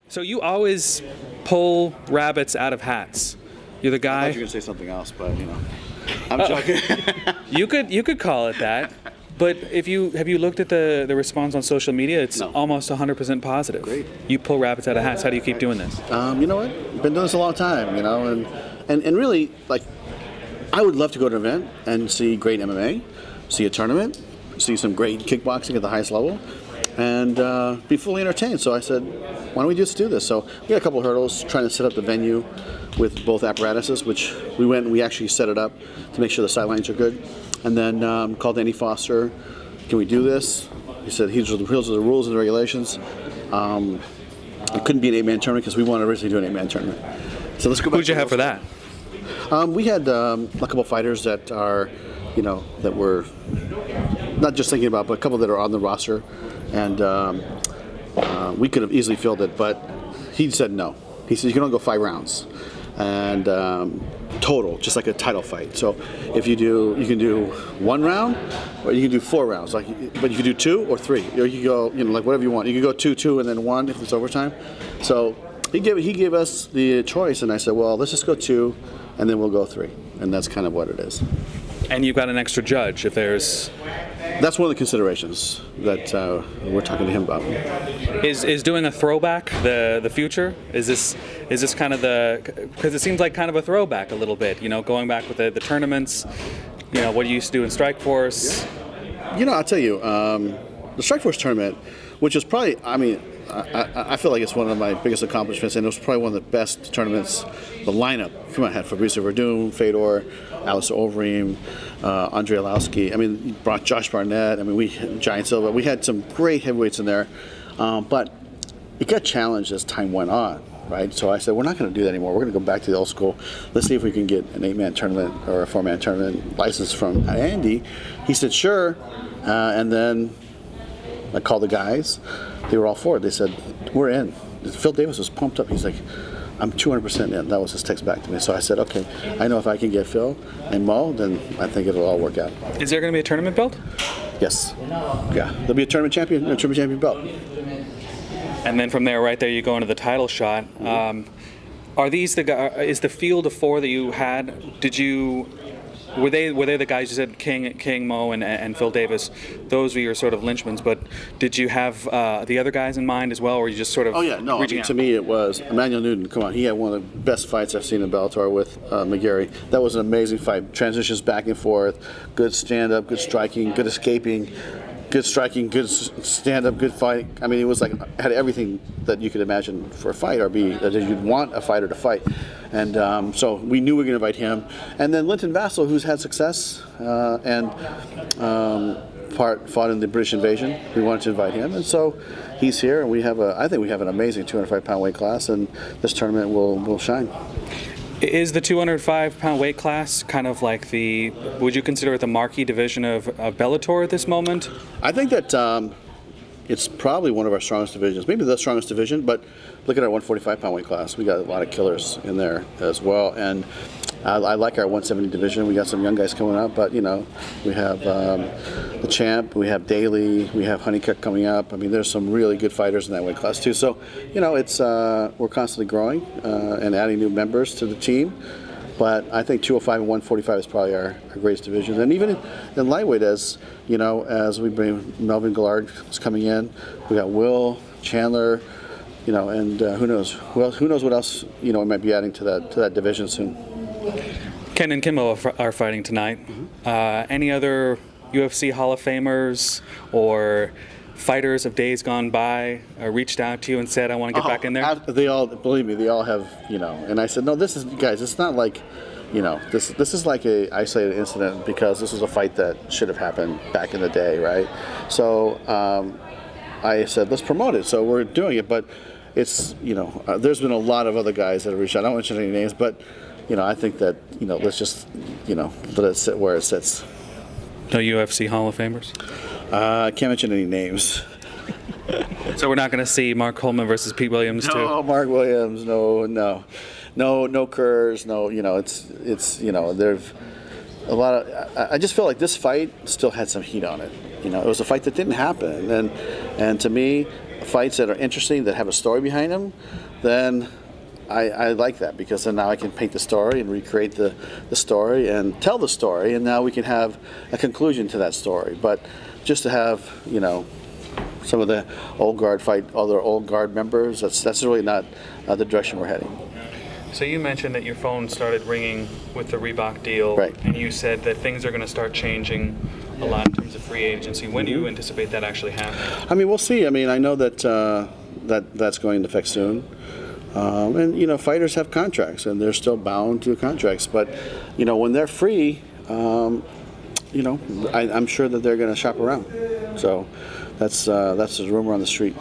So you always pull rabbits out of hats. You're the guy. I thought you were gonna say something else, but I'm joking. You could call it that, but have you looked at the response on social media? It's almost 100% positive. Great. You pull rabbits out of hats. How do you keep doing this? You know what? I've been doing this a long time. And really, like, I would love to go to an event and see great MMA, see a tournament, see some great kickboxing at the highest level, and be fully entertained. So I said, why don't we just do this? So we had a couple of hurdles trying to set up the venue with both apparatuses, which we actually set it up to make sure the sidelines are good. And then called Andy Foster, can we do this? He said, here's the rules and the regulations. It couldn't be an 8-man tournament because we wanted to originally do an 8-man tournament. So let's go back. Who'd you have for that? We had a couple of fighters that are, that we're not just thinking about, but a couple that are on the roster. And we could have easily filled it, but he said no. He said, you can only go 5 rounds. And total, just like a title fight. So if you can do 1 round, or you can do 4 rounds. But you can do 2 or 3, or you can go, like whatever you want. You can go 2, 2, and then 1 if it's overtime. So he gave us the choice, and I said, well, let's just go 2, and then we'll go 3, and that's kind of what it is. And you've got an extra judge if there's. That's one of the considerations that we're talking to him about. Is doing a throwback the future? Is this kind of because it seems like kind of a throwback a little bit, going back with the tournaments, what you used to do in Strikeforce. Yeah. I'll tell you, the Strikeforce tournament, which is probably, I feel like it's one of my biggest accomplishments, and it was probably one of the best tournaments. The lineup, come on, had Fabricio Verdun, Fedor, Alistair Overeem, Andre Arlovski. Brought Josh Barnett. Giant Silva. We had some great heavyweights in there, but it got challenged as time went on, right? So I said, we're not going to do that anymore. We're going to go back to the old school. Let's see if we can get an 8-man tournament or a 4-man tournament license from Andy. He said, sure, and then I called the guys. They were all for it. They said, we're in. Phil Davis was pumped up. He's like, I'm 200% in. That was his text back to me. So I said, okay, I know if I can get Phil and Mo, then I think it'll all work out. Is there going to be a tournament belt? Yes. Yeah. There'll be a tournament champion belt. And then from there, right there, you go into the title shot. Are these is the field of 4 that you had? Were they the guys you said, King, Mo, and Phil Davis? Those were your sort of linchmans. But did you have the other guys in mind as well, or were you just sort of? Oh yeah, no. To me, it was Emmanuel Newton. Come on, he had one of the best fights I've seen in Bellator with McGarry. That was an amazing fight. Transitions back and forth, good stand-up, good striking, good escaping, good striking, good stand-up, good fight. It was like had everything that you could imagine for a fight, or that you'd want a fighter to fight. And so we knew we were going to invite him. And then Linton Vassell, who's had success and fought in the British invasion. We wanted to invite him, and so he's here. And I think we have an amazing 205-pound weight class, and this tournament will shine. Is the 205-pound weight class kind of like would you consider it the marquee division of Bellator at this moment? I think that it's probably one of our strongest divisions, maybe the strongest division, but look at our 145-pound weight class. We got a lot of killers in there as well, and I like our 170 division. We got some young guys coming up, but we have the champ, we have Daly, we have Honeycutt coming up. There's some really good fighters in that weight class too. So, it's we're constantly growing and adding new members to the team. But I think 205 and 145 is probably our greatest division. And even in lightweight, as we bring Melvin Gillard is coming in, we got Will Chandler, and who knows what else we might be adding to that division soon. Ken and Kimbo are fighting tonight. Mm-hmm. Any other UFC Hall of Famers or fighters of days gone by reached out to you and said, I want to get back in there? They all, believe me, they all have, and I said, no, it's not like, this is like a isolated incident, because this was a fight that should have happened back in the day, right? So I said, let's promote it. So we're doing it, but it's, there's been a lot of other guys that have reached out. I don't mention any names, but, I think that, let's just, let it sit where it sits. No UFC Hall of Famers? I can't mention any names. So we're not going to see Mark Coleman versus Pete Williams too? No, Mark Williams, no Kurz, no, it's a lot of. I just feel like this fight still had some heat on it. You know, it was a fight that didn't happen, and to me, fights that are interesting, that have a story behind them, then I like that, because then now I can paint the story and recreate the story and tell the story, and now we can have a conclusion to that story. But just to have, you know, some of the old guard fight other old guard members, that's really not the direction we're heading. So you mentioned that your phone started ringing with the Reebok deal, Right. and you said that things are going to start changing a lot in terms of free agency. When do you anticipate that actually happening? I mean, we'll see. I mean, I know that that's going into effect soon. And, you know, fighters have contracts, and they're still bound to contracts. But, you know, when they're free, you know, I'm sure that they're going to shop around. So that's the rumor on the street.